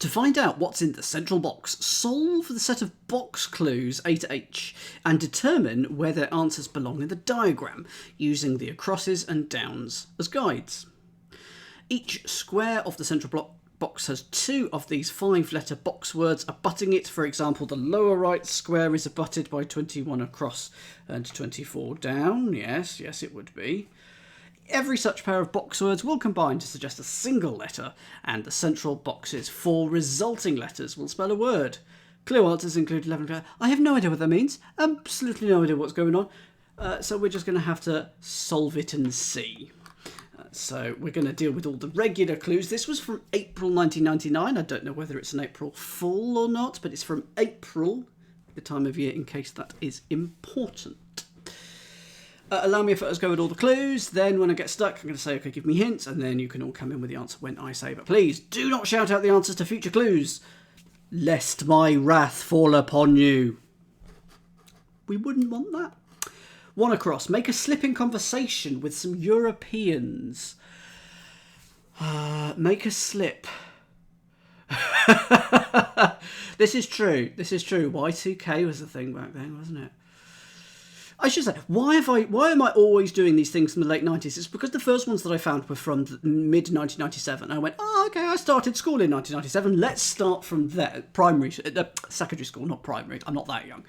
To find out what's in the central box, solve the set of box clues A to H and determine where their answers belong in the diagram, using the acrosses and downs as guides. Each square of the central box has 2 of these 5-letter box words abutting it. For example, the lower right square is abutted by 21 across and 24 down. Yes, it would be. Every such pair of box words will combine to suggest a single letter, and the central box's 4 resulting letters will spell a word. Clue answers include 11. I have no idea what that means. Absolutely no idea what's going on. So we're just going to have to solve it and see. So we're going to deal with all the regular clues. This was from April 1999. I don't know whether it's an April Fool or not, but it's from April, the time of year, in case that is important. Allow me to first go with all the clues, then when I get stuck I'm going to say, okay, give me hints, and then you can all come in with the answer when I say, but please do not shout out the answers to future clues, lest my wrath fall upon you. We wouldn't want that. 1 across, make a slip in conversation with some Europeans. Make a slip. This is true. Y2K was the thing back then, wasn't it? I should say, why am I always doing these things from the late 90s? It's because the first ones that I found were from mid-1997. I went, okay, I started school in 1997. Let's start from there. Secondary school, not primary. I'm not that young.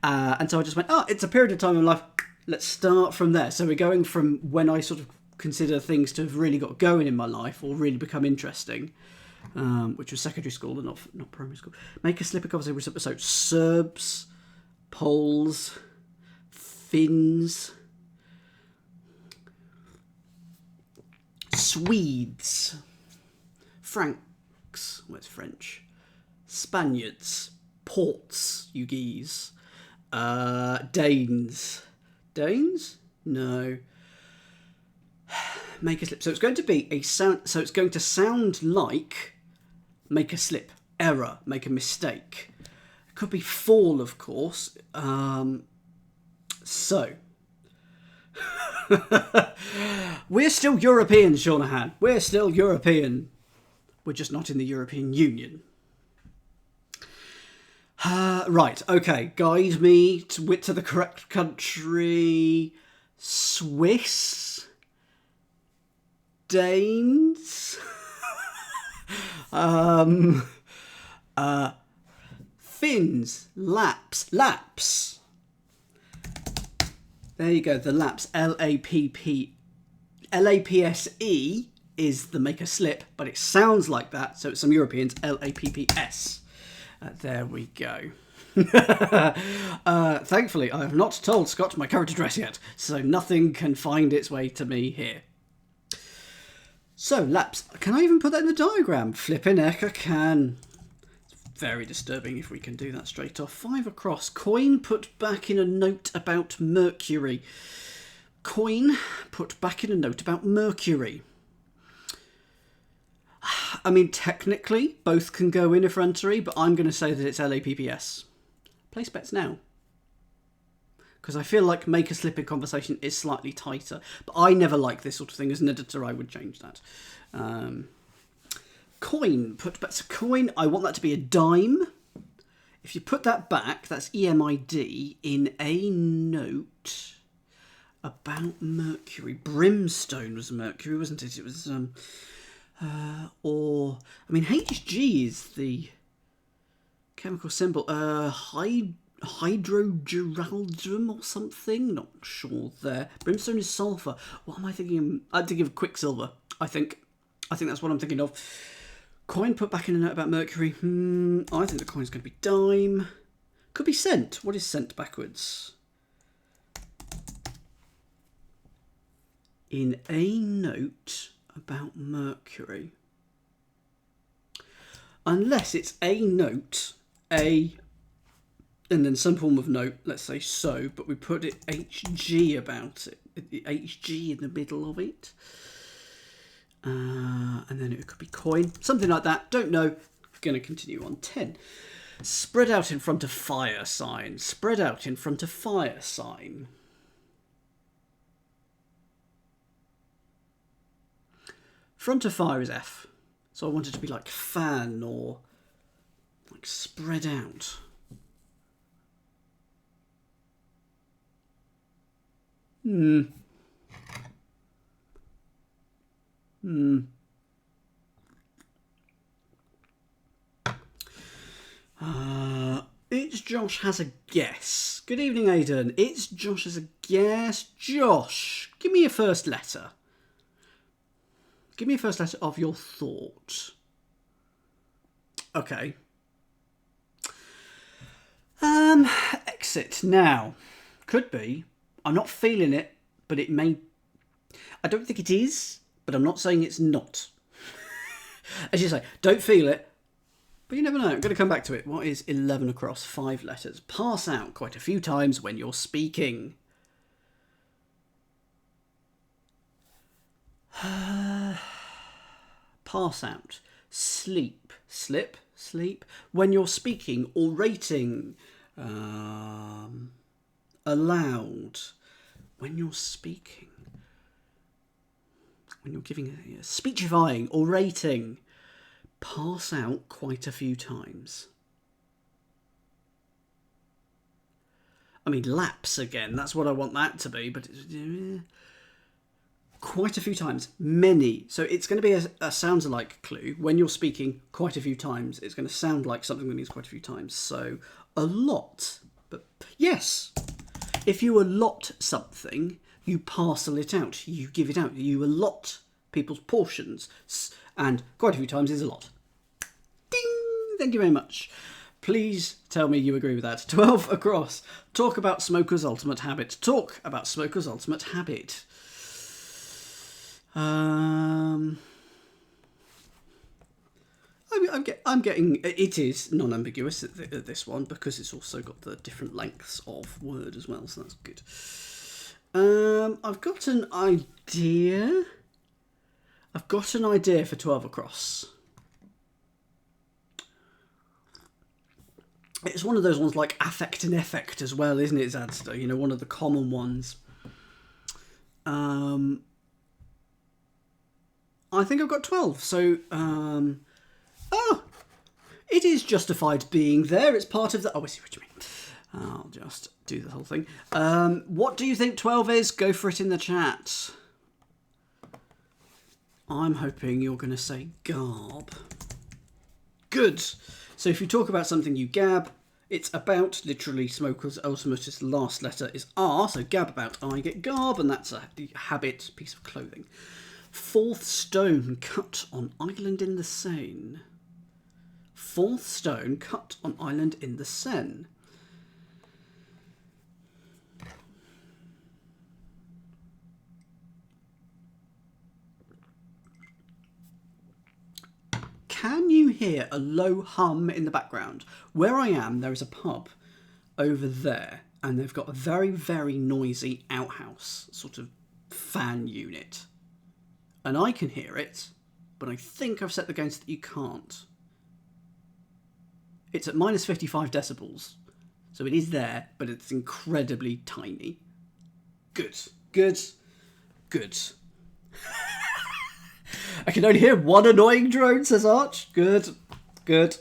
And so I just went, it's a period of time in life. Let's start from there. So we're going from when I sort of consider things to have really got going in my life or really become interesting, which was secondary school and not primary school. Make a slip of conversation with episode. Serbs, Poles, Finns, Swedes, Franks, what's French? Spaniards, Ports, you geese, Danes. Danes? No. Make a slip. So it's going to be a sound. So it's going to sound like make a slip, error, make a mistake. It could be fall, of course. So, we're still European, Shaunahan. We're still European. We're just not in the European Union. Right, okay. Guide me to the correct country. Swiss. Danes. Finns. Laps. There you go, the Laps, L-A-P-S-E is the make a slip, but it sounds like that, so it's some Europeans, L-A-P-P-S. There we go. Thankfully, I have not told Scott my current address yet, so nothing can find its way to me here. So, Laps, can I even put that in the diagram? Flippin' heck, I can. Very disturbing if we can do that straight off. 5 across. Coin put back in a note about Mercury. Coin put back in a note about Mercury. I mean, technically, both can go in effrontery, but I'm going to say that it's LAPPS. Place bets now. Because I feel like make a slip in conversation is slightly tighter. But I never like this sort of thing. As an editor, I would change that. Coin, put back. So coin, I want that to be a dime. If you put that back, that's EMID, in a note about Mercury. Brimstone was Mercury, wasn't it? It was, HG is the chemical symbol. Hydrogeraldrum or something? Not sure there. Brimstone is sulfur. What am I thinking? I'm thinking of Quicksilver, I think that's what I'm thinking of. Coin put back in a note about Mercury. I think the coin's going to be dime. Could be cent. What is cent backwards? In a note about Mercury. Unless it's a note, and then some form of note, let's say so, but we put it HG about it. HG in the middle of it. And then it could be coin. Something like that. Don't know. Going to continue on. 10. Spread out in front of fire sign. Spread out in front of fire sign. Front of fire is F. So I want it to be like fan or like spread out. It's Josh has a guess. Good evening, Aidan. It's Josh has a guess. Josh, give me your first letter. Give me a first letter of your thought. Okay. Exit. Now, could be. I'm not feeling it, but it may. I don't think it is, but I'm not saying it's not. As you say, don't feel it, but you never know. I'm going to come back to it. What is 11 across 5 letters? Pass out quite a few times when you're speaking. Pass out. Sleep. Slip. Sleep. When you're speaking, orating. Aloud. When you're speaking. When you're giving speechifying, orating. Pass out quite a few times. I mean, lapse again. That's what I want that to be, but it's quite a few times. Many. So it's going to be a sounds alike clue. When you're speaking quite a few times, it's going to sound like something that means quite a few times. So a lot. But yes, if you allot something, you parcel it out. You give it out. You allot people's portions. And quite a few times is a lot. Ding! Thank you very much. Please tell me you agree with that. 12 across. Talk about smoker's ultimate habit. Talk about smoker's ultimate habit. I'm getting. It is non-ambiguous at this one because it's also got the different lengths of word as well, so that's good. I've got an idea. I've got an idea for 12 across. It's one of those ones like affect and effect as well, isn't it, Zadster? You know, one of the common ones. I think I've got 12. So, it is justified being there. It's part of the... Oh, I see what you mean. I'll just do the whole thing. What do you think 12 is? Go for it in the chat. I'm hoping you're going to say garb. Good. So if you talk about something you gab, it's about, literally, smoker's ultimate last letter is R, so gab about I get garb, and that's a habit, piece of clothing. 4th stone cut on island in the Seine. 4th stone cut on island in the Seine. Can you hear a low hum in the background? Where I am, there is a pub over there, and they've got a very, very noisy outhouse, sort of fan unit. And I can hear it, but I think I've set the gain so that you can't. It's at minus 55 decibels, so it is there, but it's incredibly tiny. Good, good, good. I can only hear one annoying drone, says Arch. Good, good.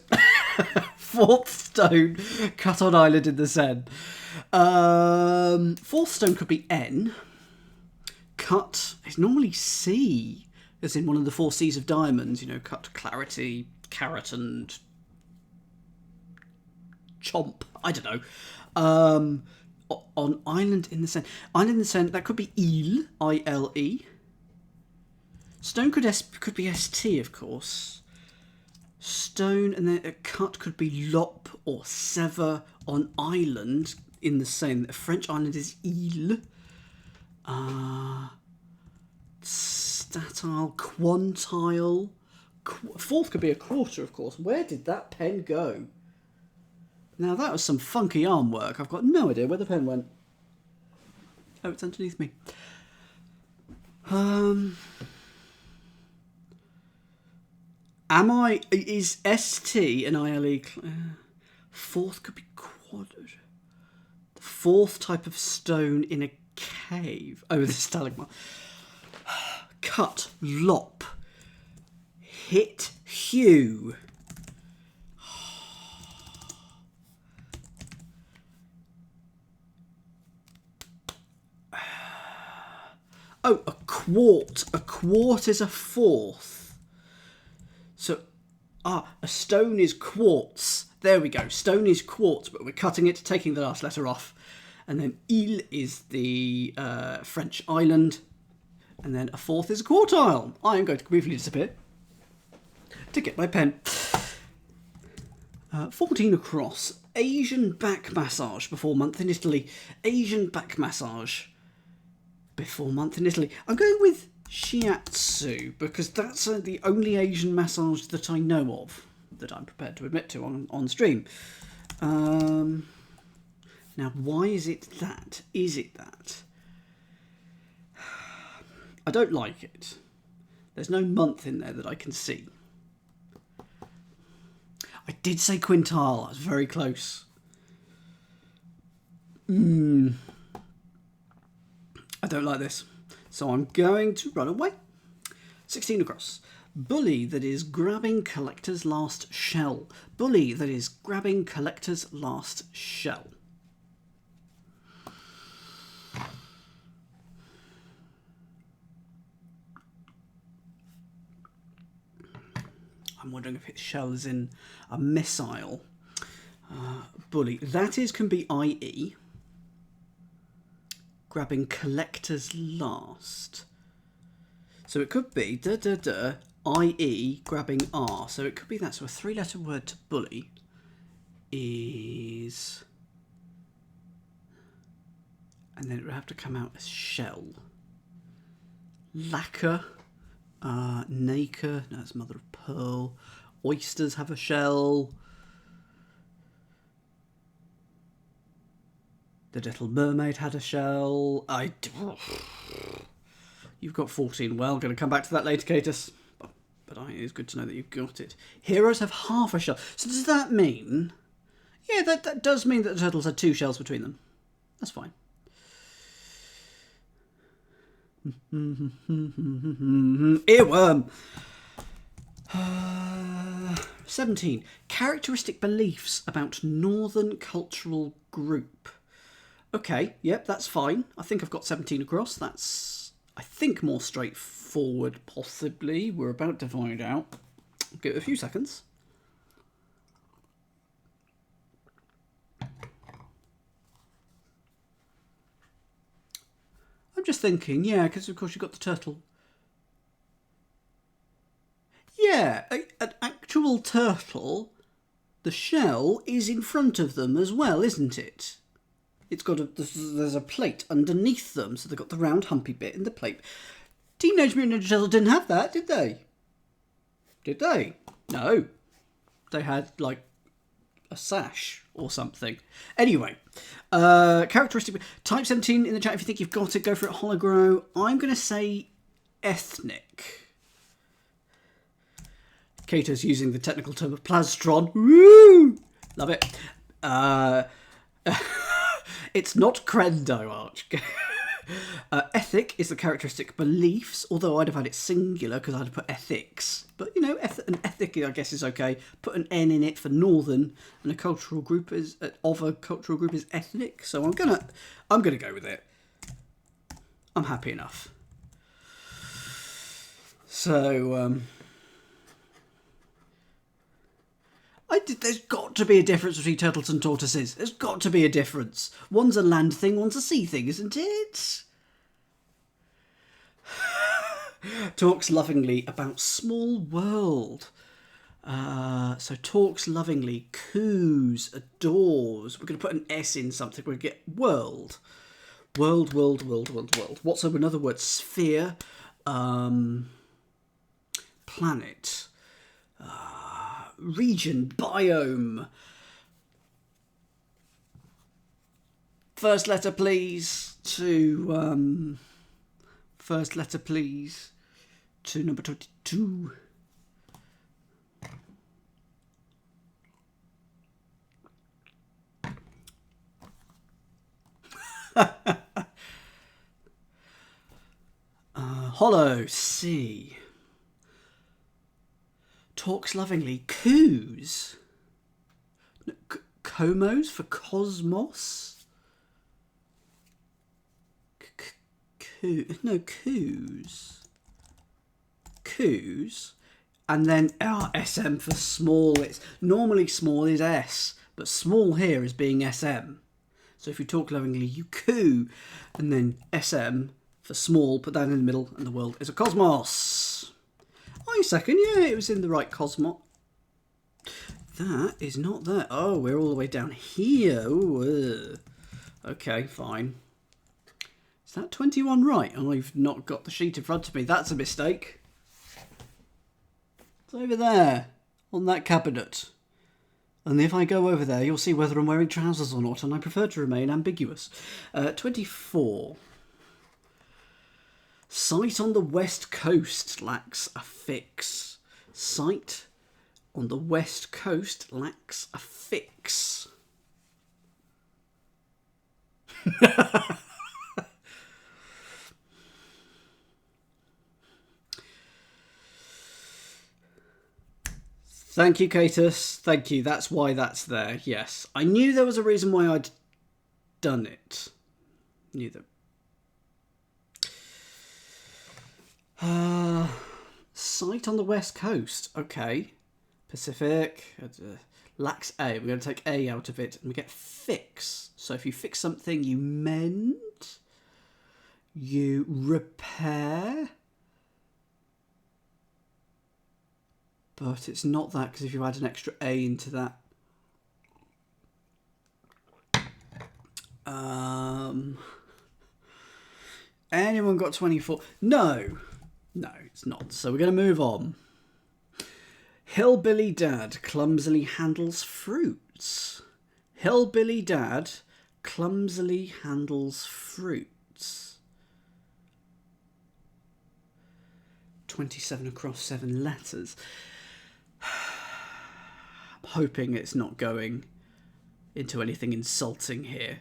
4th stone, cut on island in the Seine. 4th stone could be N. Cut is normally C, as in one of the 4 C's of diamonds. You know, cut, clarity, carrot, and chomp. I don't know. On island in the Seine. Island in the Seine, that could be Ile, I-L-E. Stone could be ST, of course. Stone, and then a cut could be lop or sever on island in the Seine. A French island is Ile. Statile, quantile. 4th could be a quarter, of course. Where did that pen go? Now, that was some funky arm work. I've got no idea where the pen went. Oh, it's underneath me. Is ST and ILE... 4th could be quadrant. The 4th type of stone in a cave. Oh, the stalagmite. Cut, lop. hit hue. Oh, a quart. A quart is a fourth. So, a stone is quartz. There we go. Stone is quartz, but we're cutting it, taking the last letter off. And then île is the French island. And then a fourth is a quartile. I am going to briefly disappear to get my pen. 14 across. Asian back massage before month in Italy. Asian back massage before month in Italy. I'm going with shiatsu because that's the only Asian massage that I know of that I'm prepared to admit to on stream. Now, why is it that? Is it that? I don't like it. There's no month in there that I can see. I did say quintile. I was very close. I don't like this. So I'm going to run away. 16 across. Bully that is grabbing collector's last shell. Bully that is grabbing collector's last shell. I'm wondering if its shell is in a missile. Bully. That is can be IE. Grabbing collector's last. So it could be IE grabbing R. So it could be that. So a three-letter word to bully is... And then it would have to come out as shell. Lacquer. Nacre. No, that's mother of pearl. Oysters have a shell. The Little Mermaid had a shell. You've got 14. Well, going to come back to that later, Catus. But it's good to know that you've got it. Heroes have half a shell. So does that mean... Yeah, that does mean that the turtles had two shells between them. That's fine. Earworm. 17. Characteristic beliefs about Northern cultural group. Okay, yep, that's fine. I think I've got 17 across. That's, I think, more straightforward, possibly. We're about to find out. Give it a few seconds. I'm just thinking, yeah, because of course you've got the turtle. Yeah, an actual turtle, the shell is in front of them as well, isn't it? It's got there's a plate underneath them, so they've got the round humpy bit in the plate. Teenage Mutant Ninja Turtles didn't have that, did they? Did they? No. They had, like, a sash or something. Anyway, characteristic... Type 17 in the chat if you think you've got it. Go for it, Hologrow. I'm going to say ethnic. Kato's using the technical term of plastron. Woo! Love it. It's not crendo, Arch. Ethic is the characteristic beliefs, although I'd have had it singular because I'd have put ethics. But, you know, an ethic, I guess, is okay. Put an N in it for northern, and a cultural group is ethnic. So I'm gonna go with it. I'm happy enough. So, there's got to be a difference between turtles and tortoises. There's got to be a difference. One's a land thing, one's a sea thing, isn't it? Talks lovingly about small world. So talks lovingly, coos, adores. We're going to put an S in something. We're going to get world. World. What's another word? Sphere. Planet. Region, biome. First letter, please, to number 22. Hollow, C. Talks lovingly. Coos. No, Comos for cosmos? No, coos. Coos. And then SM for small. It's normally small is S, but small here is being SM. So if you talk lovingly, you coo. And then SM for small, put that in the middle, and the world is a cosmos. I second, yeah, it was in the right cosmos. That is not there. Oh, we're all the way down here. Ooh, okay, fine. Is that 21 right? I've not got the sheet in front of me. That's a mistake. It's over there, on that cabinet. And if I go over there, you'll see whether I'm wearing trousers or not, and I prefer to remain ambiguous. 24. Site on the west coast lacks a fix. Site on the west coast lacks a fix. Thank you, Catus. Thank you. That's why that's there. Yes. I knew there was a reason why I'd done it. Knew that. Site on the west coast. Okay. Pacific. Lacks A. We're going to take A out of it and we get fix. So if you fix something, you mend. You repair. But it's not that, because if you add an extra A into that. Anyone got 24? No. No, it's not. So we're going to move on. Hillbilly dad clumsily handles fruits. Hillbilly dad clumsily handles fruits. 27 across 7 letters. I'm hoping it's not going into anything insulting here.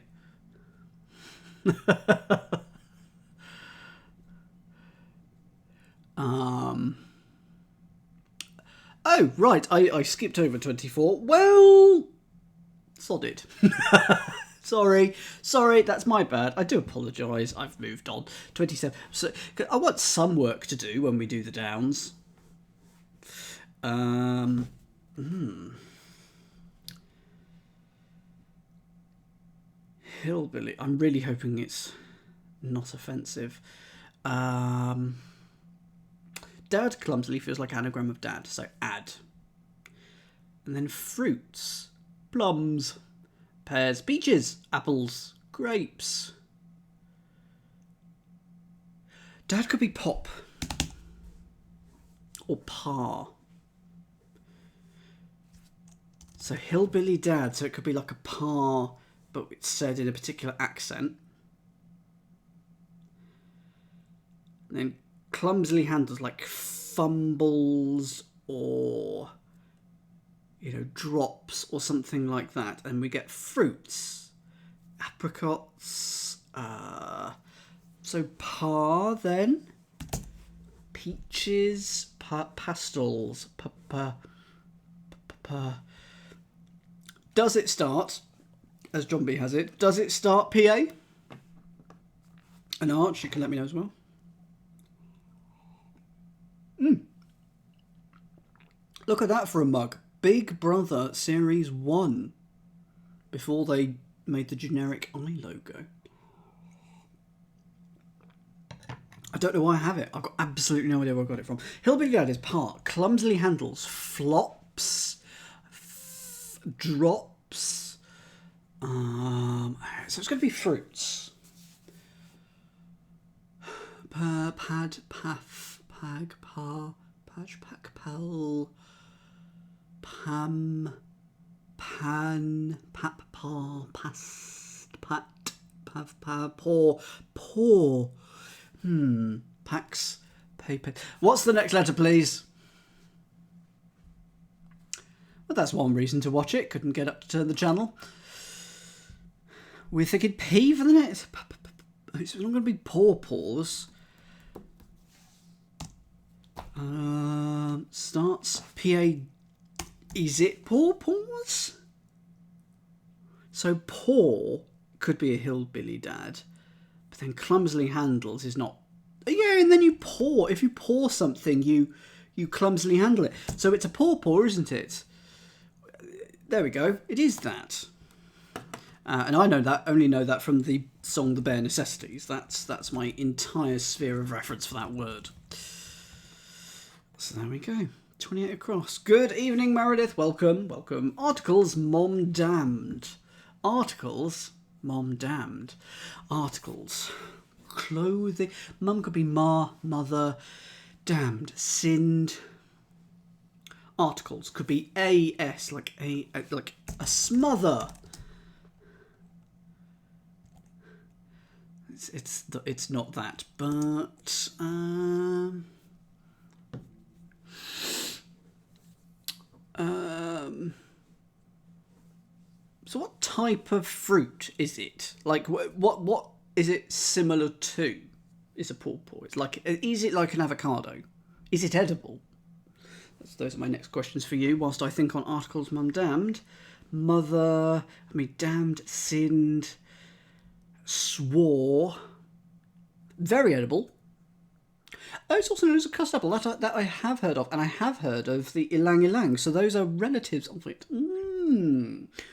Oh, right, I skipped over 24. Well, sodded. Sorry, that's my bad. I do apologise. I've moved on. 27. So I want some work to do when we do the downs. Hillbilly. I'm really hoping it's not offensive. Dad clumsily feels like anagram of dad, so add. And then fruits. Plums. Pears, peaches, apples, grapes. Dad could be pop. Or pa. So hillbilly dad, so it could be like a pa, but it's said in a particular accent. And then clumsily handles, like fumbles or, you know, drops or something like that. And we get fruits, apricots, so pa then, peaches, pastels, Does it start, as John B has it, does it start PA? An arch, you can let me know as well. Look at that for a mug. Big Brother Series 1. Before they made the generic eye logo. I don't know why I have it. I've got absolutely no idea where I got it from. Hillbilly Dad is part. Clumsily handles. Flops. Drops. So it's going to be fruits. Pad, path, pag, pa, patch, pack, pal. Pam, pan, pap, pa, past, pat, pav, pa, paw, paw. Pax, paper. What's the next letter, please? Well, that's one reason to watch it. Couldn't get up to turn the channel. We're thinking P for the next. It's not going to be paw paws. Starts P-A... Is it pawpaws? So paw could be a hillbilly dad, but then clumsily handles is not. Yeah, and then you paw. If you paw something, you clumsily handle it. So it's a pawpaw, isn't it? There we go. It is that. And I only know that from the song The Bare Necessities. That's my entire sphere of reference for that word. So there we go. 28 across. Good evening, Meredith. Welcome, welcome. Articles, mom damned. Articles, mom damned. Articles, clothing. Mum could be ma, mother, damned, sinned. Articles could be as, like a smother. It's not that, but so what type of fruit is it? Like what is it similar to? Is a pawpaw? Is it like an avocado? Is it edible? Those are my next questions for you. Whilst I think on articles, mum damned, mother. Damned, sinned, swore. Very edible. It's also known as a cussed apple. That I have heard of, and I have heard of the ilang ilang. So those are relatives of it.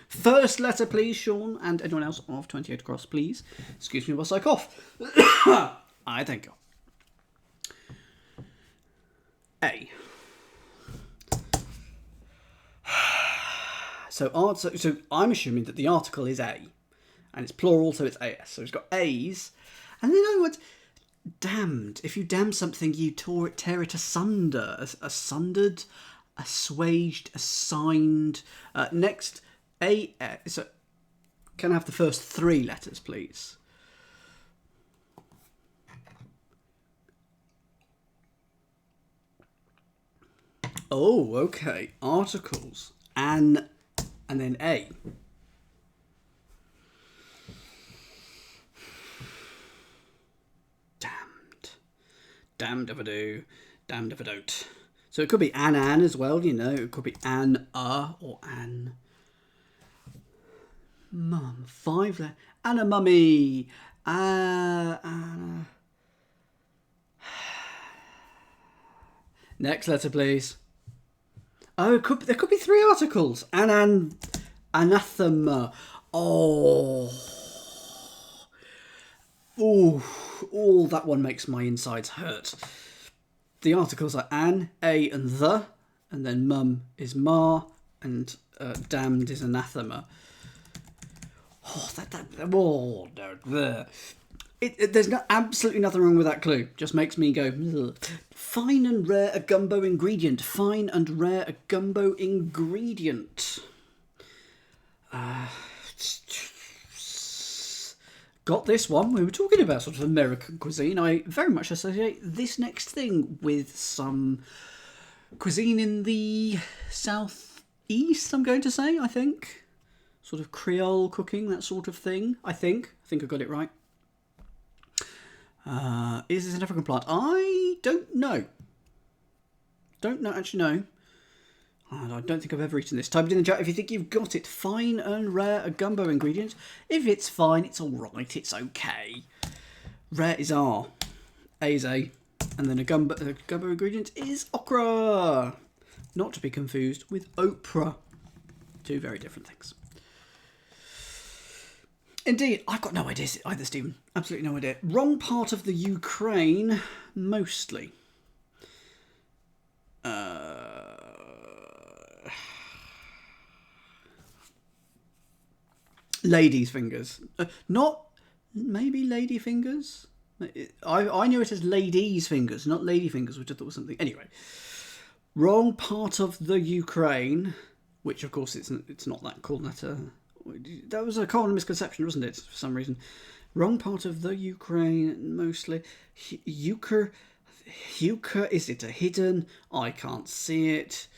First letter, please, Sean, and anyone else of 28 across, please. Excuse me whilst I cough. I thank you. A. So I'm assuming that the article is a, and it's plural, so it's as. So it's got a's, and then in other words, damned. If you damn something, you tear it asunder, asundered, assuaged, assigned. Next, a. So can I have the first three letters, please? Oh, okay. Articles and then a. Damned if I do, damned if I don't. So it could be an as well, you know. It could be an or an. Mum, 5 letters. Anna mummy. Anna. Next letter, please. Oh, there could be 3 articles. Anathema. Oh. Ooh, that one makes my insides hurt. The articles are an, a, and the, and then mum is ma, and damned is anathema. There's absolutely nothing wrong with that clue. Just makes me go, ugh. Fine and rare a gumbo ingredient. Fine and rare a gumbo ingredient. Got this one. We were talking about sort of American cuisine. I very much associate this next thing with some cuisine in the southeast, I'm going to say, I think. Sort of Creole cooking, that sort of thing, I think. I think I got it right. Is this an African plant? I don't know. Actually know. I don't think I've ever eaten this. Type it in the chat if you think you've got it. Fine and rare a gumbo ingredient. If it's fine, it's alright, it's okay. Rare is R. A is A. And then a gumbo ingredient is okra. Not to be confused with Oprah. 2 very different things. Indeed, I've got no idea either, Stephen. Absolutely no idea. Wrong part of the Ukraine, mostly. Ladies' fingers. Not maybe lady fingers. I knew it as ladies' fingers, not lady fingers, which I thought was something. Anyway, wrong part of the Ukraine, which of course it's not that called that. That was a common misconception, wasn't it? For some reason, wrong part of the Ukraine, mostly. Euchre, is it a hidden? I can't see it.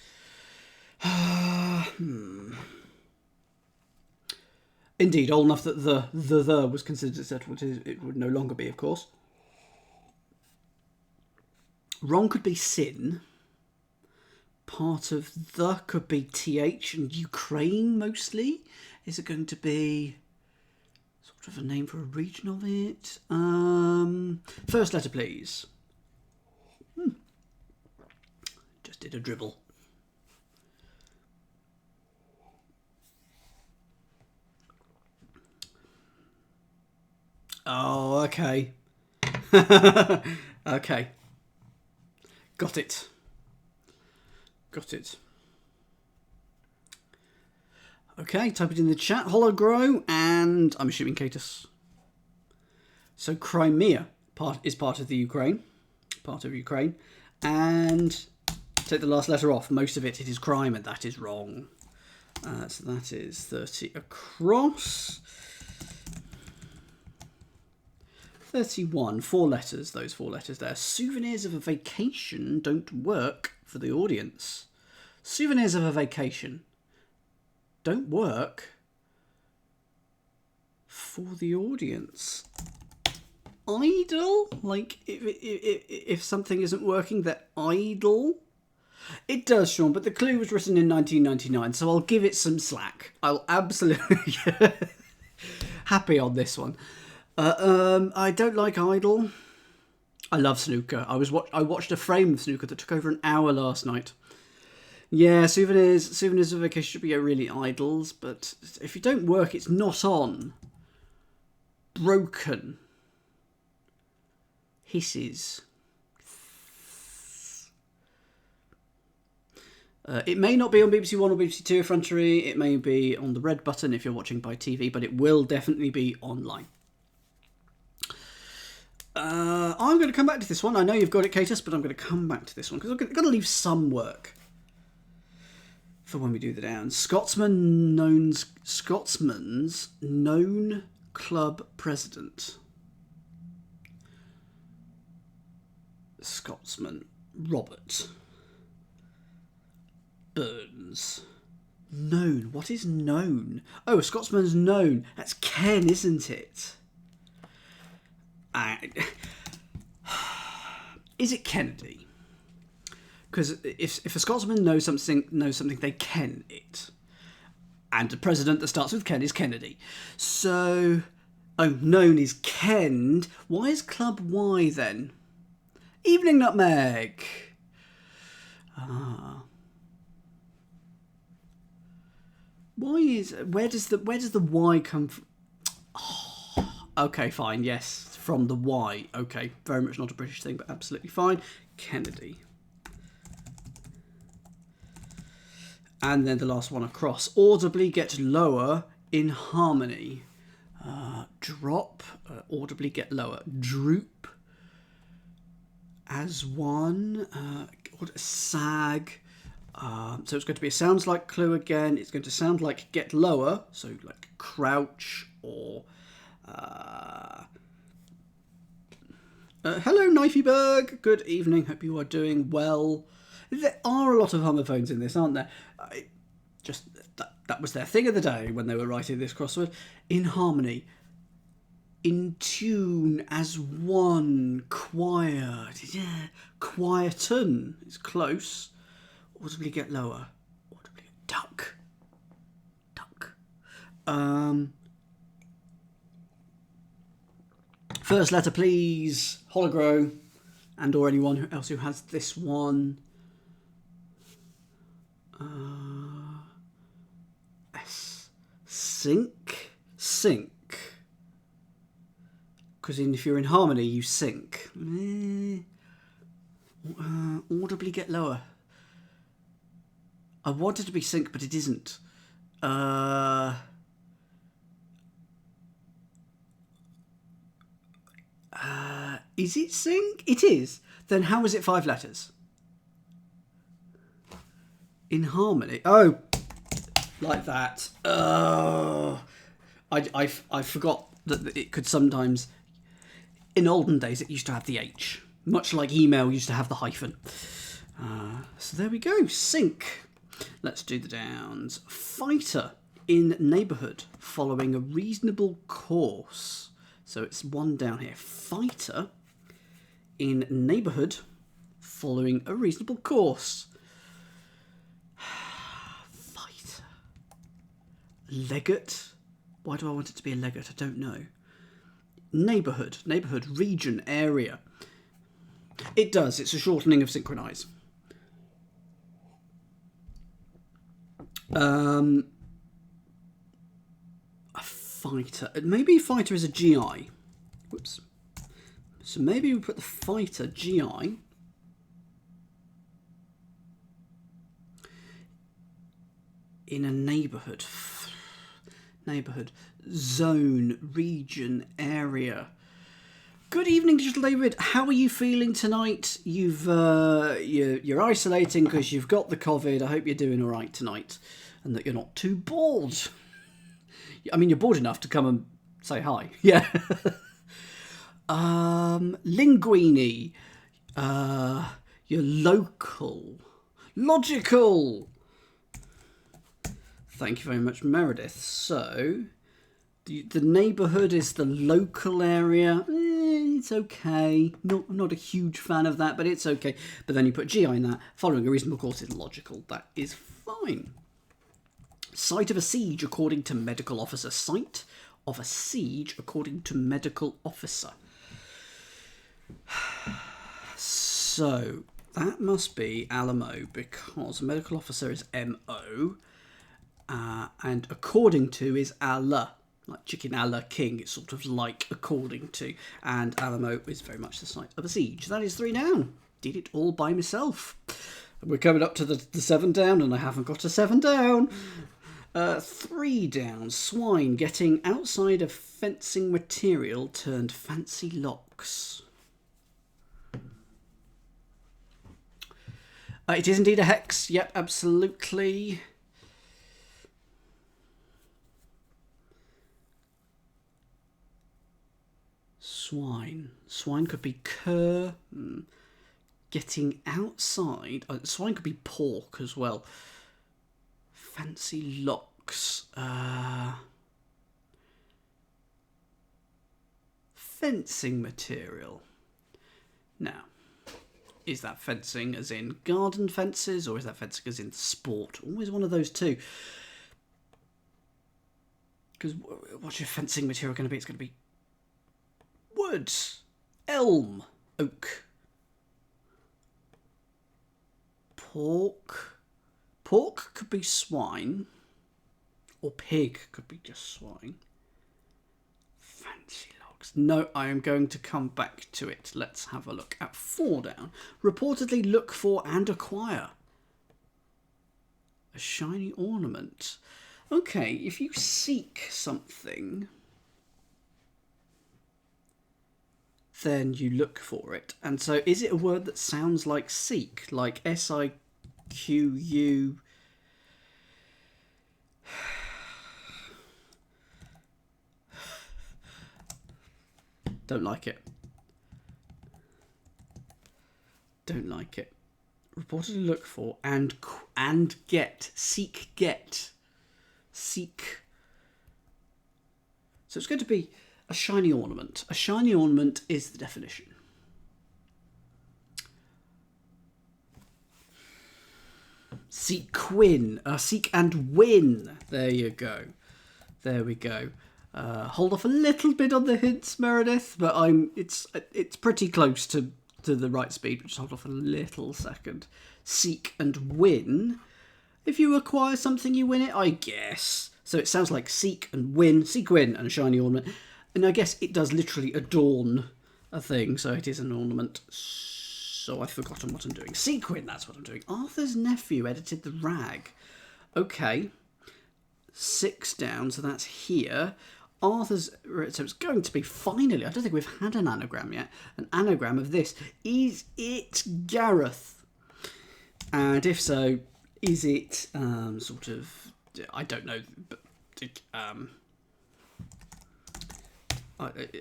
Indeed, old enough that the was considered a settlement. It would no longer be, of course. Wrong could be sin. Part of the could be TH and Ukraine mostly. Is it going to be sort of a name for a region of it? First letter, please. Just did a dribble. Oh, okay. Okay. Got it. Got it. Okay, type it in the chat. Hologrow, and I'm assuming Catus. So Crimea is part of the Ukraine. Part of Ukraine. And take the last letter off. Most of it is crime, and that is wrong. So that is 30 across. 31, 4 letters, those 4 letters there. Souvenirs of a vacation don't work for the audience. Souvenirs of a vacation don't work for the audience. Idle? Like, if something isn't working, they're idle? It does, Sean, but the clue was written in 1999, so I'll give it some slack. I'll absolutely... happy on this one. I don't like idle. I love snooker. I watched a frame of snooker that took over an hour last night. Yeah, souvenirs of vacation should be really idles, but if you don't work, it's not on. Broken. Hisses. It may not be on BBC One or BBC Two effrontery. It may be on the red button if you're watching by TV, but it will definitely be online. I'm going to come back to this one. I know you've got it, Catus, but I'm going to come back to this one because I've got to leave some work for when we do the downs. Scotsman's known club president. Scotsman Robert Burns. Known. What is known? Oh, a Scotsman's known. That's Ken, isn't it? Is it Kennedy? Because if a Scotsman knows something, they ken it. And a president that starts with Ken is Kennedy. So, known is kenned. Why is Club Y then? Evening Nutmeg. Where does the Y come from? Okay, fine, yes, from the Y. Okay, very much not a British thing, but absolutely fine. Kennedy. And then the last one across. Audibly get lower in harmony. Drop, audibly get lower. Droop. As one. Sag. So it's going to be a sounds like clue again. It's going to sound like get lower. So like crouch or... hello, Knifeyberg. Good evening. Hope you are doing well. There are a lot of homophones in this, aren't there? That was their thing of the day when they were writing this crossword. In harmony. In tune as one. Quiet. Yeah. Quieten. It's close. Audibly get lower. Audibly duck. Duck. First letter, please. Hologrow. And or anyone else who has this one. S. Sync. Sync. Because if you're in harmony, you sync. Audibly get lower. I wanted to be sync, but it isn't. Is it sync? It is. Then how is it 5 letters? In harmony. Oh, like that. I forgot that it could sometimes... In olden days, it used to have the H. Much like email used to have the hyphen. So there we go. Sync. Let's do the downs. Fighter in neighbourhood following a reasonable course. So it's one down here. Fighter in neighbourhood following a reasonable course. Fighter. Legate. Why do I want it to be a legate? I don't know. Neighbourhood. Neighbourhood. Region. Area. It does. It's a shortening of synchronise. A fighter. Maybe fighter is a GI. Whoops. So maybe we put the fighter GI in a neighbourhood. Neighbourhood. Zone. Region. Area. Good evening, Digital David. How are you feeling tonight? You're isolating because you've got the COVID. I hope you're doing all right tonight and that you're not too bored. I mean, you're bored enough to come and say hi. Yeah. Linguini. You're local. Logical. Thank you very much, Meredith. So, the neighbourhood is the local area. It's okay. Not a huge fan of that, but it's okay. But then you put GI in that. Following a reasonable course is logical. That is fine. Site of a siege according to medical officer. Site of a siege according to medical officer. So that must be Alamo because medical officer is MO and according to is Allah. Like chicken Allah king, it's sort of like according to, and Alamo is very much the site of a siege. That is 3 down. Did it all by myself. We're coming up to the 7 down, and I haven't got a 7 down. 3 down. Swine getting outside of fencing material turned fancy locks. It is indeed a hex. Yep, absolutely. Swine. Swine could be cur. Getting outside. Swine could be pork as well. Fancy locks. Fencing material. Now, is that fencing as in garden fences or is that fencing as in sport? Always one of those two. Because what's your fencing material going to be? It's going to be wood, elm, oak, pork. Pork could be swine, or pig could be just swine. Fancy logs. No, I am going to come back to it. Let's have a look at 4 down. Reportedly look for and acquire a shiny ornament. Okay, if you seek something, then you look for it. And so is it a word that sounds like seek? Like S-I-Q-U... Don't like it. Don't like it. Reportedly look for and get. Seek, get. Seek. So it's going to be a shiny ornament. A shiny ornament is the definition. Sequin. Seek and win. There you go. There we go. Hold off a little bit on the hints, Meredith, but it's pretty close to the right speed. But just hold off a little second. Seek and win. If you acquire something, you win it, I guess. So it sounds like seek and win, sequin and a shiny ornament. And I guess it does literally adorn a thing, so it is an ornament. So I've forgotten what I'm doing. Sequin, that's what I'm doing. Arthur's nephew edited the rag. Okay. 6 down, so that's here. Arthur's, so it's going to be finally, I don't think we've had an anagram yet, an anagram of this. Is it Gareth? And if so, is it sort of, I don't know, but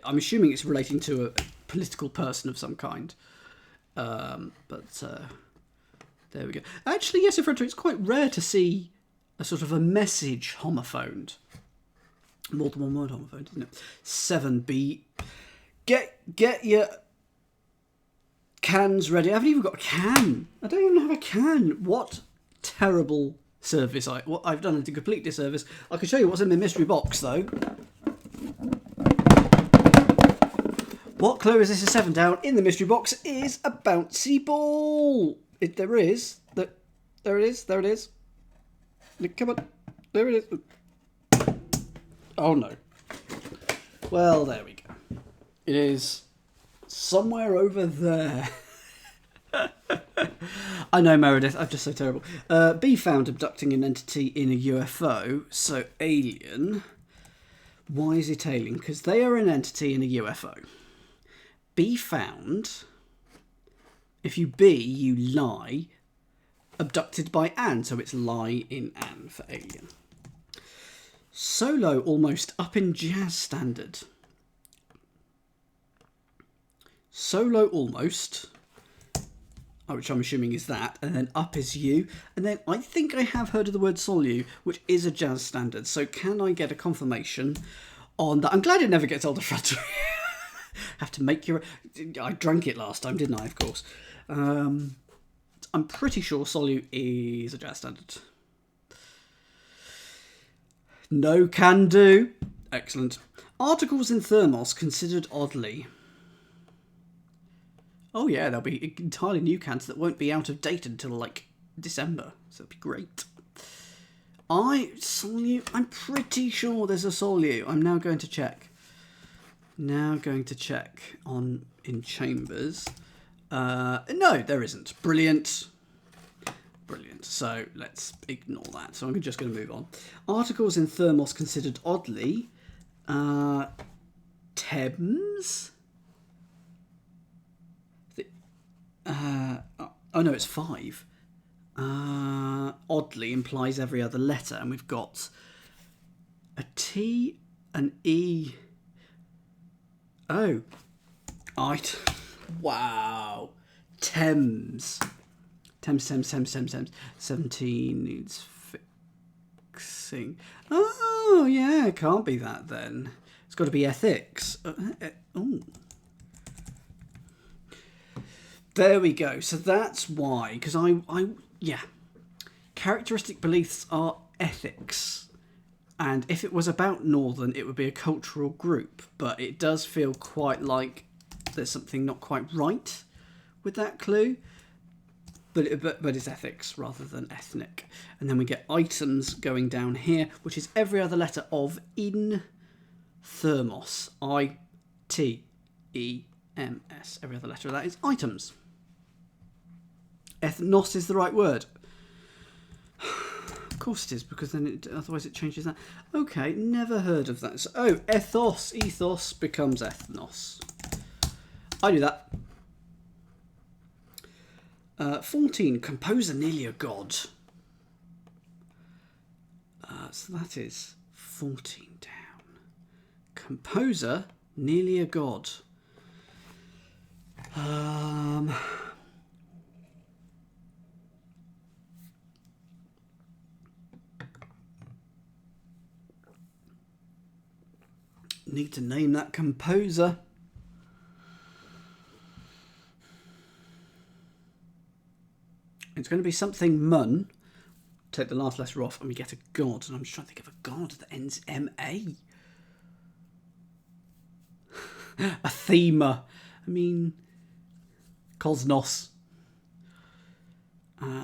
I'm assuming it's relating to a political person of some kind. But there we go. Actually, yes, it's quite rare to see a sort of a message homophoned. More than one word homophoned, isn't it? 7B. Get Can's ready. I haven't even got a can. I don't even have a can. What terrible service. What I've done is a complete disservice. I can show you what's in the mystery box, though. What clue is this? A 7 down. In the mystery box is a bouncy ball. There it is. There it is. There it is. Come on. There it is. Oh, no. Well, there we go. It is somewhere over there. I know, Meredith. I'm just so terrible. B found abducting an entity in a UFO. So, alien. Why is it alien? Because they are an entity in a UFO. B found. If you B, you lie. Abducted by Anne. So it's lie in Anne for alien. Solo almost up in jazz standard. Solo almost. Which I'm assuming is that. And then up is you. And then I think I have heard of the word solu, which is a jazz standard. So can I get a confirmation on that? I'm glad it never gets older front. Have to make your... I drank it last time, didn't I, of course. I'm pretty sure solu is a jazz standard. No can do. Excellent. Articles in thermos considered oddly. Oh yeah, there'll be entirely new cans that won't be out of date until like December. So it'll be great. Solu, I'm pretty sure there's a solu. I'm now going to check. In Chambers. No, there isn't. Brilliant. So let's ignore that. So I'm just going to move on. Articles in thermos considered oddly. Thames. Oh no, it's 5. Oddly implies every other letter, and we've got a T, an E. Oh, wow. Thames. 17 needs fixing. Oh, yeah, it can't be that then. It's got to be ethics. Oh. There we go. So that's why, because yeah. Characteristic beliefs are ethics. And if it was about Northern, it would be a cultural group. But it does feel quite like there's something not quite right with that clue. But it's ethics rather than ethnic. And then we get items going down here, which is every other letter of in thermos. I-T-E-M-S. Every other letter of that is items. Ethnos is the right word. Of course it is, because then otherwise it changes that. Okay, never heard of that. So, ethos becomes ethnos. I do that. 14, composer nearly a god. So that is 14 down. Composer nearly a god. Need to name that composer. It's going to be something mun. Take the last letter off and we get a god. And I'm just trying to think of a god that ends M-A. Athema. I mean, Cosmos. Going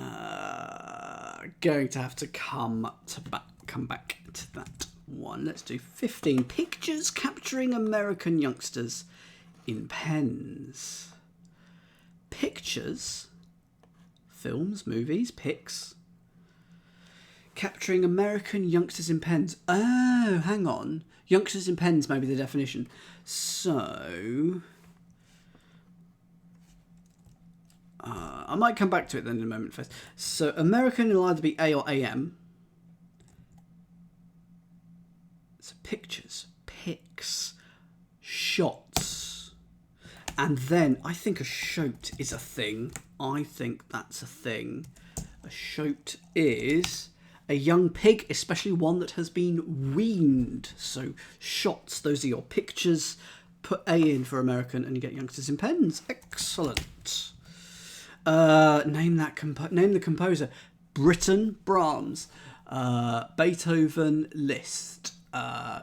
to have to come back to that one. Let's do 15. Pictures capturing American youngsters in pens. Pictures... Films, movies, pics. Capturing American youngsters in pens. Oh, hang on. Youngsters in pens may be the definition. So... I might come back to it then in a moment first. So, American will either be A or AM. So, pictures, pics, shots. And then, I think a shote is a thing. I think that's a thing. A shote is a young pig, especially one that has been weaned. So shots, those are your pictures. put A in for American and you get youngsters in pens. Excellent. Name the composer. Britten, Brahms. Beethoven, Liszt.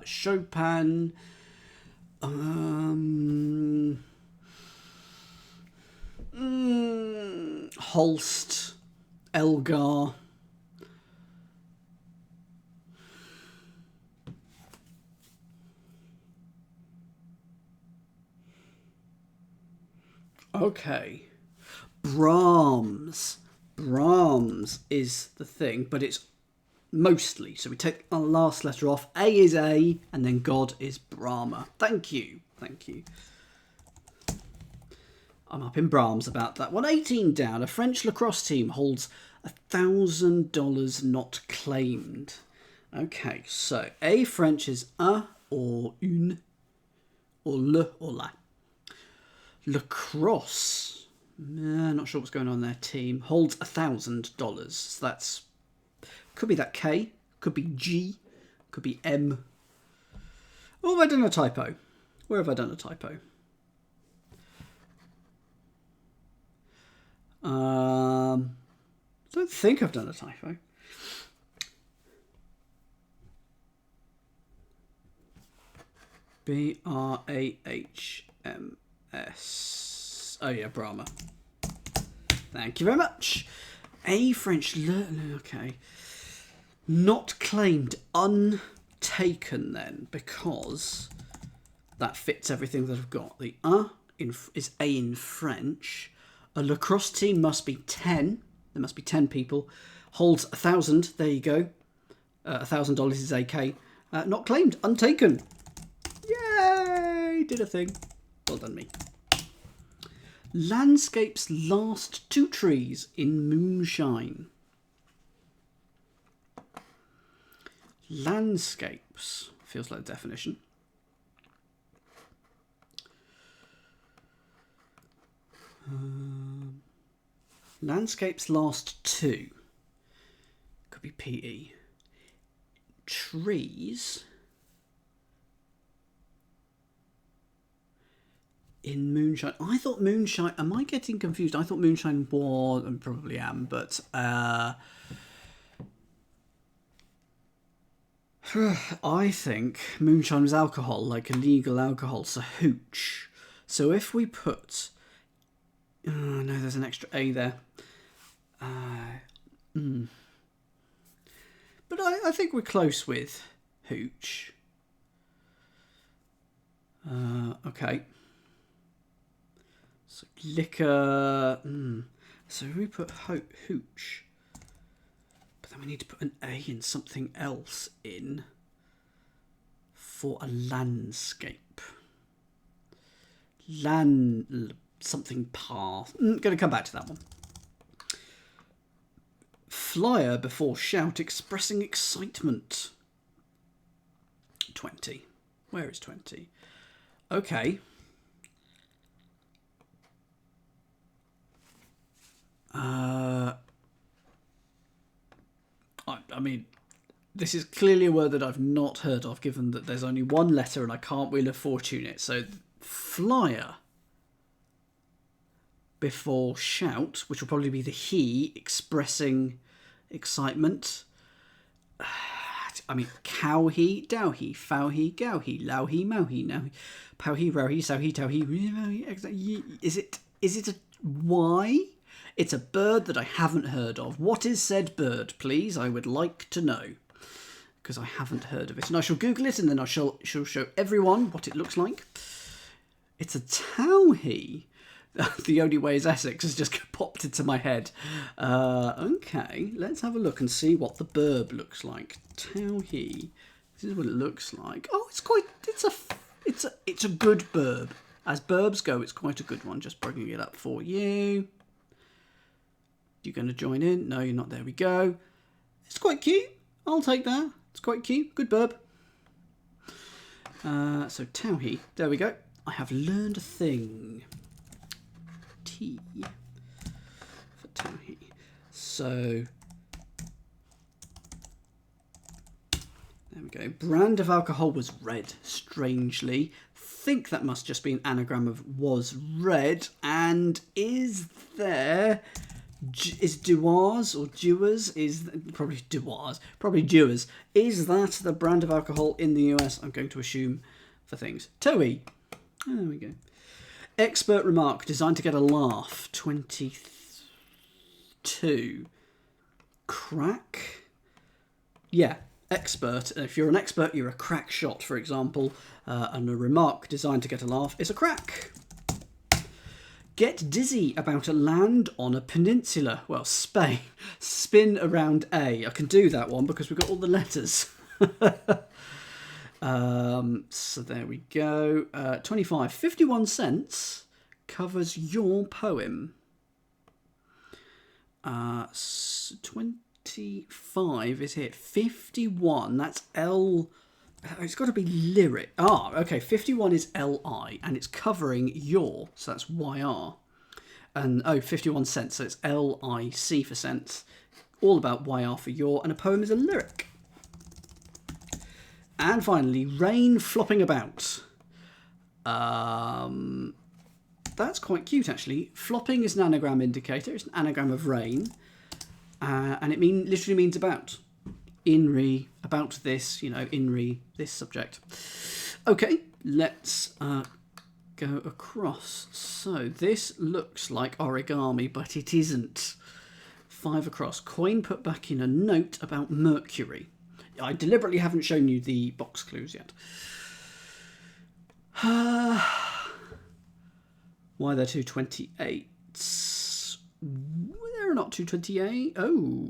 Chopin. Holst. Elgar. Okay. Brahms. Brahms is the thing, but it's mostly. So we take our last letter off. A is A, and then God is Brahma. Thank you. Thank you. I'm up in Brahms about that. 118 down. A French lacrosse team holds $1,000 not claimed. Okay, so A French is a or une or le or la. Lacrosse, not sure what's going on there. Team holds $1,000. So that's could be that K, could be G, could be M. Oh, have I done a typo? Where have I done a typo? I don't think I've done a typo. B-R-A-H-M-S. Oh yeah, Brahma. Thank you very much. A French, okay. Not claimed, untaken then, because that fits everything that I've got. The is A in French. A lacrosse team must be 10. There must be 10 people. Holds 1,000. There you go. $1,000 is AK. Not claimed, untaken. Yay! Did a thing. Well done, me. Landscape's last 2 trees in moonshine. Landscapes. Feels like a definition. Landscape's last 2. Could be PE. Trees. In moonshine. I thought moonshine... Am I getting confused? I thought moonshine was... I probably am, but... I think moonshine was alcohol, like illegal alcohol, so hooch. So if we put... Oh, no, there's an extra A there. But I think we're close with hooch. Okay. So liquor. So we put hooch. But then we need to put an A in something else in for a landscape. Something path. Going to come back to that one. Flyer before shout expressing excitement. 20. Where is 20? Okay. I mean, this is clearly a word that I've not heard of, given that there's only one letter and I can't Wheel of Fortune it. So, flyer before shout, which will probably be the he expressing excitement. I mean, cow he, dow he, fow he, gow he, low he, mow he, now he, pow he, row he, sow he, tow he. Is it a Y? It's a bird that I haven't heard of. What is said bird, please? I would like to know, because I haven't heard of it. And I shall Google it, and then I shall show everyone what it looks like. It's a towhee. The only way is Essex has just popped into my head. Okay, let's have a look and see what the burb looks like. Towhee. This is what it looks like. Oh, it's a good burb. As burbs go, it's quite a good one. Just bringing it up for you. You're going to join in? No, you're not. There we go. It's quite cute. I'll take that. It's quite cute. Good burb. So towhee. There we go. I have learned a thing. T for towhee. So There we go. Brand of alcohol was red, strangely. Think that must just be an anagram of was red. And is there... Is Duars or Dewars? Is probably Duars. Probably Dewars. Is that the brand of alcohol in the US? I'm going to assume for things. Toey. Oh, there we go. Expert remark designed to get a laugh. 22. Crack. Yeah. Expert. If you're an expert, you're a crack shot, for example. And a remark designed to get a laugh is a crack. Get dizzy about a land on a peninsula. Well, Spain. Spin around A. I can do that one because we've got all the letters. So there we go. 25. 51 cents covers your poem. 25 is here. 51. That's L... It's got to be lyric. Ah, okay. 51 is L-I, and it's covering your, so that's Y-R. And, 51 cents, so it's L-I-C for cents. All about Y-R for your, and a poem is a lyric. And finally, rain flopping about. That's quite cute, actually. Flopping is an anagram indicator. It's an anagram of rain. And it literally means about. In about this, in this subject. Okay, let's go across. So this looks like origami, but it isn't. 5 across. Coin put back in a note about Mercury. I deliberately haven't shown you the box clues yet. Why are there two 28s? There are not two 28. Oh.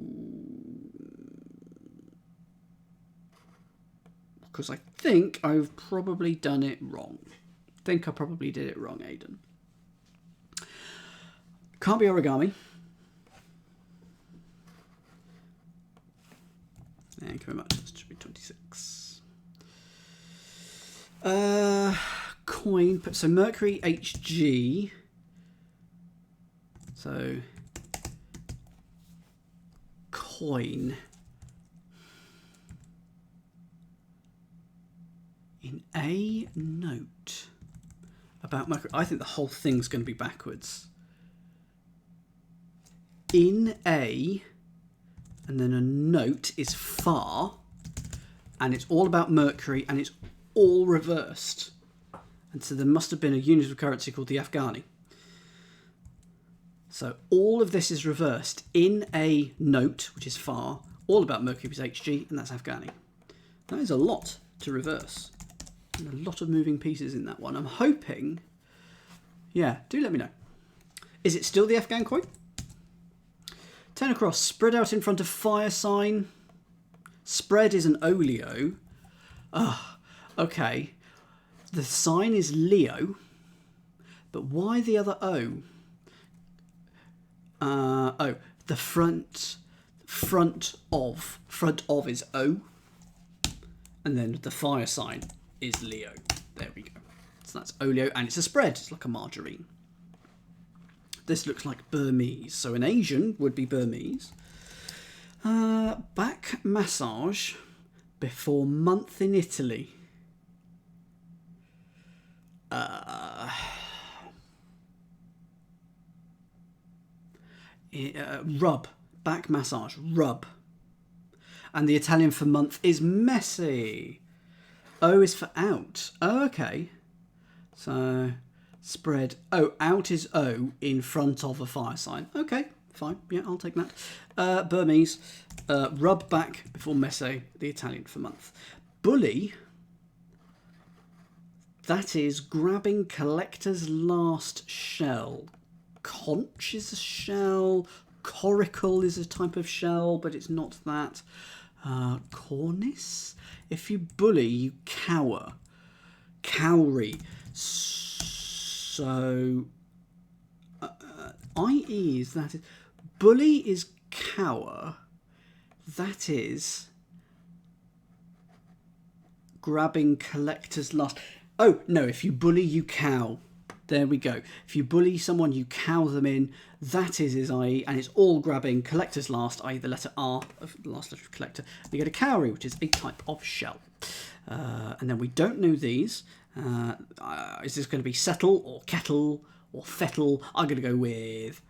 Because I think I've probably done it wrong. I think I probably did it wrong, Aidan. Can't be origami. Thank you very much. That should be 26. Coin. So Mercury HG. So coin. In a note about Mercury. I think the whole thing's going to be backwards. In a, and then a note is far, and it's all about Mercury, and it's all reversed. And so there must have been a unit of currency called the Afghani. So all of this is reversed. In a note, which is far, all about Mercury is HG, and that's Afghani. That is a lot to reverse. And a lot of moving pieces in that one. I'm hoping... Yeah, do let me know. Is it still the Afghan coin? 10 across. Spread out in front of fire sign. Spread is an oleo. Ah, okay. The sign is Leo. But why the other O? The front of is O. And then the fire sign is Leo. There we go. So that's oleo, and it's a spread. It's like a margarine. This looks like Burmese. So an Asian would be Burmese. Back massage before month in Italy. Rub. Back massage. Rub. And the Italian for month is messy. O is for out. Oh, okay. So, spread. Oh, out is O in front of a fire sign. Okay, fine. Yeah, I'll take that. Burmese. Rub back before messe, the Italian for month. Bully. That is grabbing collector's last shell. Conch is a shell. Coracle is a type of shell, but it's not that. Cornice. If you bully, you cower. Cowrie. So, i.e. is that... Bully is cower. That is... grabbing collector's last... Oh, no, if you bully, you cow. There we go. If you bully someone, you cow them in. That is IE, and it's all grabbing collector's last, i.e. the letter R, of the last letter of collector. You get a cowrie, which is a type of shell. And then we don't know these. Is this going to be settle or kettle or fettle? I'm going to go with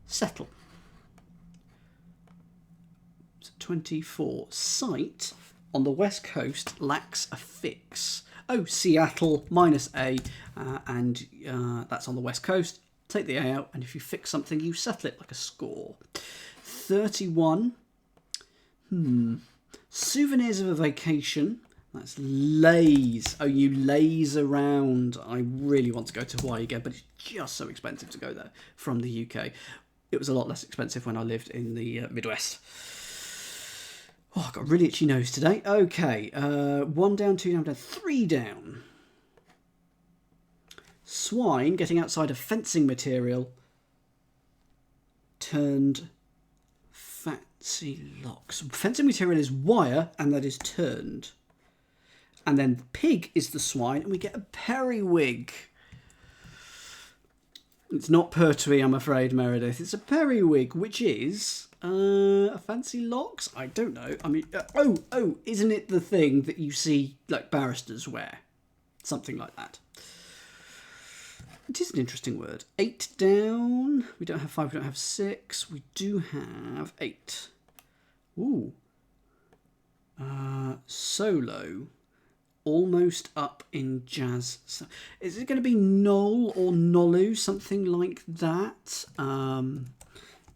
settle. 24. Site on the west coast lacks a fix. Oh, Seattle minus A, and that's on the west coast. Take the A out, and if you fix something, you settle it like a score. 31. Souvenirs of a vacation. That's lays. Oh, you lays around. I really want to go to Hawaii again, but it's just so expensive to go there from the UK. It was a lot less expensive when I lived in the Midwest. Oh, I've got a really itchy nose today. Okay, 1 down, 2 down, 3 down. Swine getting outside of fencing material turned fancy locks. Fencing material is wire, and that is turned. And then pig is the swine, and we get a periwig. It's not pertwee, I'm afraid, Meredith. It's a periwig, which is a fancy locks. I don't know. I mean, oh, isn't it the thing that you see like barristers wear? Something like that. It is an interesting word. 8 down. We don't have 5. We don't have 6. We do have 8. Ooh. Solo. Almost up in jazz. Is it going to be Knoll or Nolu? Something like that. N-O-L.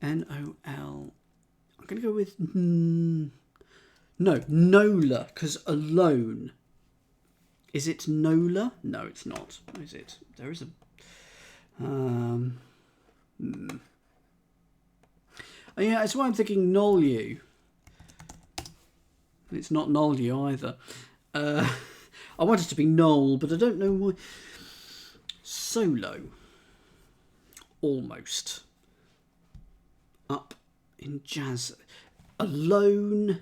I'm going to go with... no, Nola, because alone. Is it Nola? No, it's not. Is it? There is a... Oh, yeah, that's why I'm thinking Nolu. It's not Nolu either. I want it to be Knoll, but I don't know why. Solo. Almost. Up in jazz. Alone.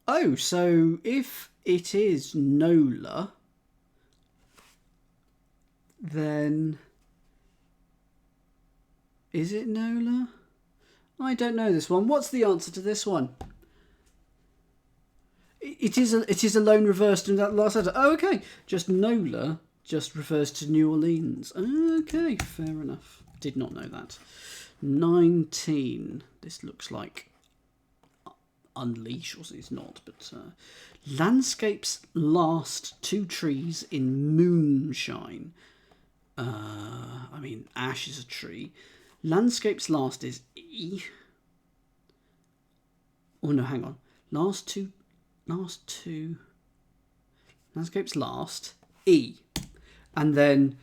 Oh, so if it is Nola, then... Is it Nola? I don't know this one. What's the answer to this one? It is a loan reversed in that last letter. Oh, okay. Just Nola just refers to New Orleans. Okay, fair enough. Did not know that. 19. This looks like Unleash, or it's not, but landscapes last 2 trees in moonshine. I mean, ash is a tree. Landscapes last is E. Oh no, hang on. Last two. Landscapes last E. And then,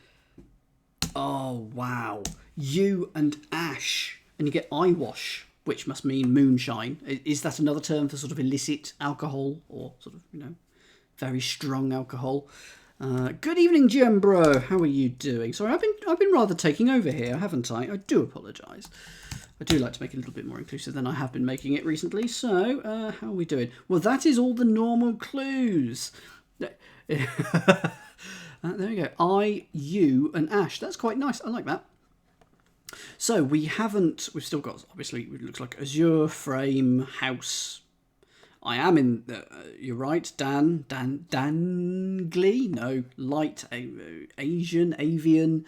oh wow, U and ash, and you get eyewash, which must mean moonshine. Is that another term for sort of illicit alcohol, or sort of, very strong alcohol? Good evening, Gembro. How are you doing? Sorry, I've been rather taking over here, haven't I? I do apologise. I do like to make it a little bit more inclusive than I have been making it recently. So, how are we doing? Well, that is all the normal clues. There we go. I, U, and ash. That's quite nice. I like that. So we've still got, obviously, it looks like azure, frame, house. I am in, you're right, Dangly? No, light, Asian, avian,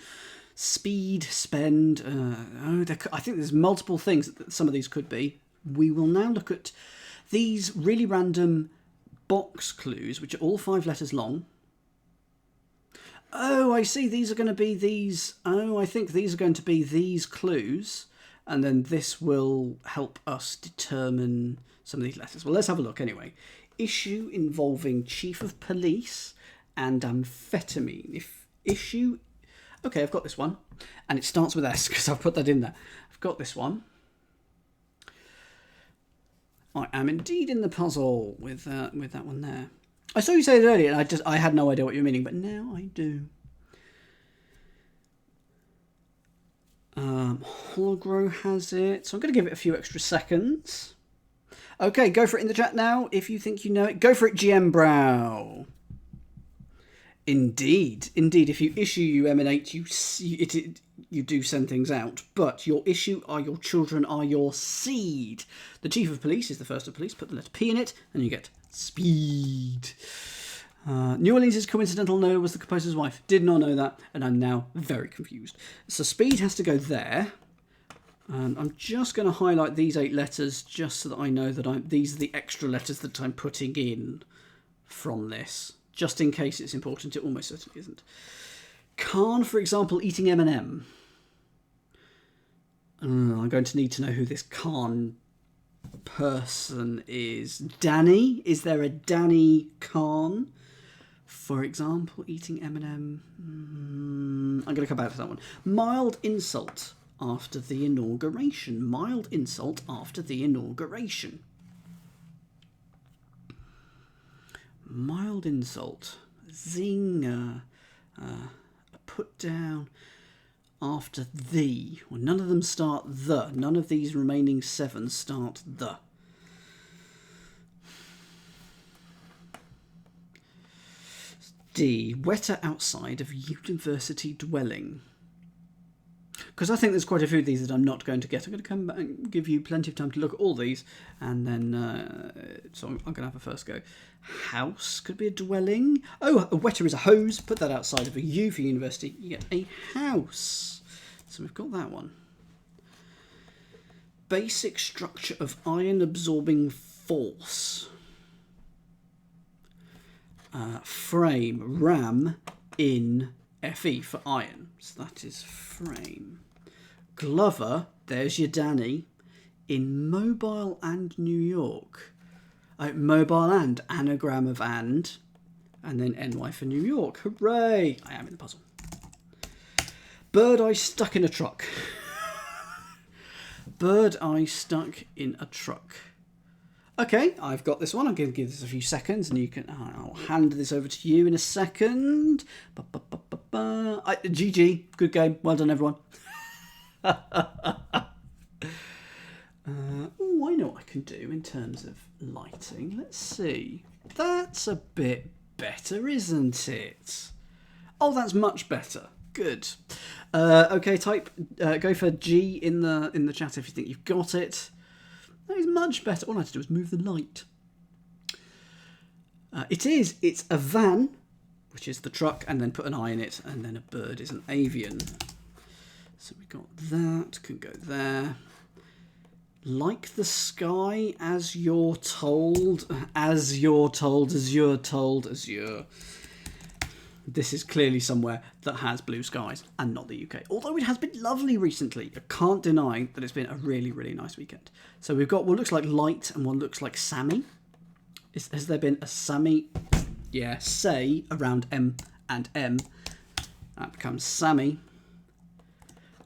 speed, spend. I think there's multiple things that some of these could be. We will now look at these really random box clues, which are all 5 letters long. Oh, I see, these are going to be these. Oh, I think these are going to be these clues. And then this will help us determine some of these letters. Well, let's have a look anyway. Issue involving chief of police and amphetamine. Issue... Okay, I've got this one. And it starts with S because I've put that in there. I've got this one. I am indeed in the puzzle with that one there. I saw you say it earlier and I had no idea what you were meaning, but now I do. Hologro has it, so I'm going to give it a few extra seconds. Okay, go for it in the chat now. If you think you know it, go for it, GM Brow. Indeed, indeed. If you issue, you emanate. You do send things out, but your issue are your children, are your seed. The chief of police is the first of police. Put the letter P in it, and you get speed. New Orleans' coincidental no was the composer's wife. Did not know that, and I'm now very confused. So speed has to go there. And I'm just going to highlight these 8 letters just so that I know that these are the extra letters that I'm putting in from this. Just in case it's important, it almost certainly isn't. Khan, for example, eating M&M. I'm going to need to know who this Khan person is. Danny? Is there a Danny Khan? For example, eating M&M. I'm going to come back to that one. Mild insult after the inauguration. Mild insult after the inauguration. Mild insult. Zing. Put down after the. Well, none of them start the. None of these remaining 7 start the. D. Wetter outside of university dwelling. Because I think there's quite a few of these that I'm not going to get. I'm going to come back and give you plenty of time to look at all these. And then, so I'm going to have a first go. House could be a dwelling. Oh, a wetter is a hose. Put that outside of a U for university. You get a house. So we've got that one. Basic structure of iron absorbing force. Frame, RAM in FE for iron. So that is frame. Glover, there's your Danny, in mobile and New York. Mobile and, anagram of and then NY for New York. Hooray! I am in the puzzle. Bird eye stuck in a truck. Bird eye stuck in a truck. Okay, I've got this one. I'm going to give this a few seconds, and I'll hand this over to you in a second. GG, good game. Well done, everyone. I know what I can do in terms of lighting. Let's see. That's a bit better, isn't it? Oh, that's much better. Good. Okay, go for G in the chat if you think you've got it. That is much better. All I have to do is move the light. It's a van, which is the truck, and then put an I in it, and then a bird is an avian. So we got that, can go there. Like the sky, as you're told, as you're told, as you're told, as you're... This is clearly somewhere that has blue skies and not the UK. Although it has been lovely recently. I can't deny that it's been a really, really nice weekend. So we've got what looks like light and what looks like Sammy. Has there been a Sammy? Yeah, say around M and M. That becomes Sammy.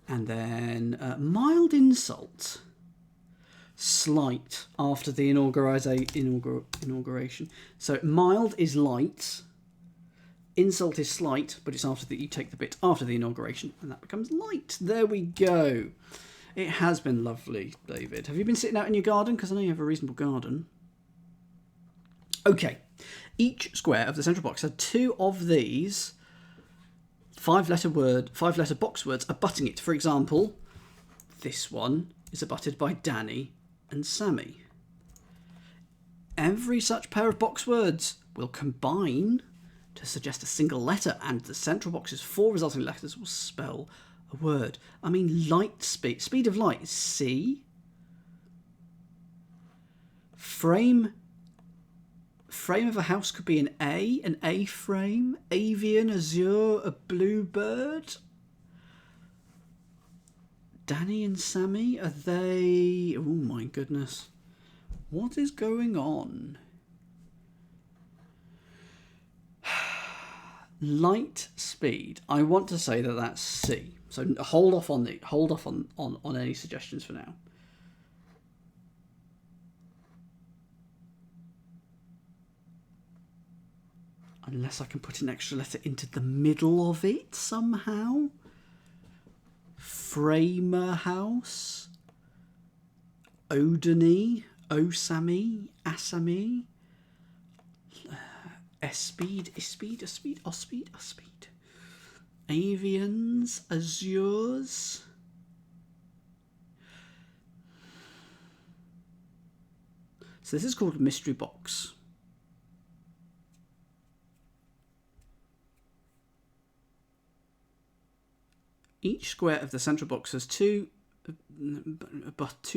And then mild insult. Slight after the inauguration. So mild is light. Insult is slight, but it's after that you take the bit after the inauguration, and that becomes light. There we go. It has been lovely, David. Have you been sitting out in your garden? Because I know you have a reasonable garden. Okay. Each square of the central box had 2 of these 5-letter box words abutting it. For example, this one is abutted by Danny and Sammy. Every such pair of box words will combine to suggest a single letter, and the central box's 4 resulting letters will spell a word. I mean, light speed of light is C. Frame of a house could be an A-frame. Avian, azure, a bluebird. Danny and Sammy, are they... Oh my goodness. What is going on? Light speed. I want to say that that's C. So hold off on any suggestions for now. Unless I can put an extra letter into the middle of it somehow. Framer house. Odony. Osami, Asami, Speed, Ospeed. Avians, Azures. So this is called a mystery box. Each square of the central box has two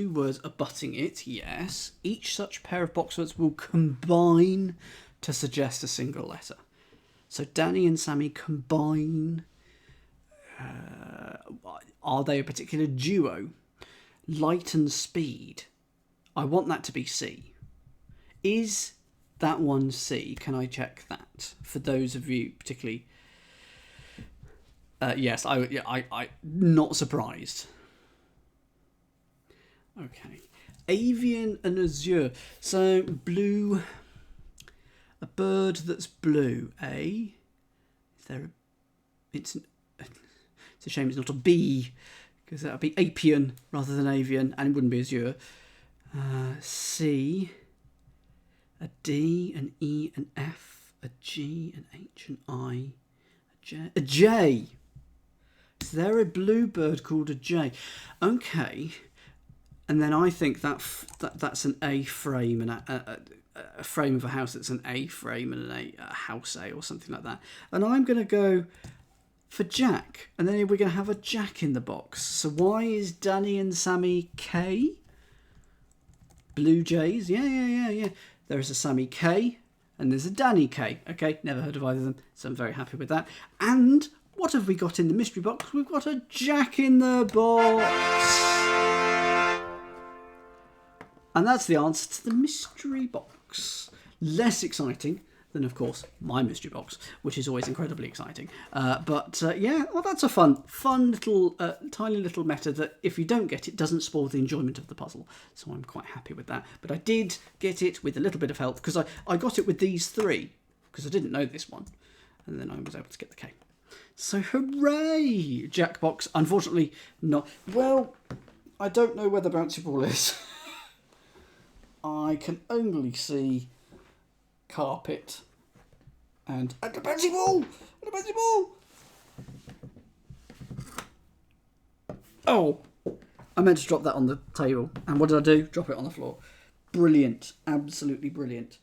words abutting it, yes. Each such pair of box words will combine to suggest a single letter. So Danny and Sammy combine. Are they a particular duo? Light and speed. I want that to be C. Is that one C? Can I check that? For those of you particularly... yes, I not surprised. Okay. Avian and azure. So blue, a bird that's blue. Is there it's a shame it's not a B, because that would be apian rather than avian, and it wouldn't be azure. C, a D, an E, an F, a G, an H, an I, a J. Is there a blue bird called a J? Okay, and then I think that's an A frame, and a frame of a house that's an A frame and a house A or something like that. And I'm going to go for Jack, and then we're going to have a Jack in the box. So why is Danny and Sammy K? Blue Jays, yeah. There is a Sammy K, and there's a Danny K. Okay, never heard of either of them, so I'm very happy with that. And what have we got in the mystery box? We've got a Jack in the box. And that's the answer to the mystery box. Less exciting than, of course, my mystery box, which is always incredibly exciting. But yeah, well, that's a fun little, tiny little meta that, if you don't get it, doesn't spoil the enjoyment of the puzzle. So I'm quite happy with that. But I did get it with a little bit of help, because I got it with these three, because I didn't know this one. And then I was able to get the K. So hooray! Jackbox, unfortunately not. Well, I don't know where the bouncy ball is. I can only see carpet and a bouncy ball! And a bouncy ball! Oh! I meant to drop that on the table. And what did I do? Drop it on the floor. Brilliant. Absolutely brilliant.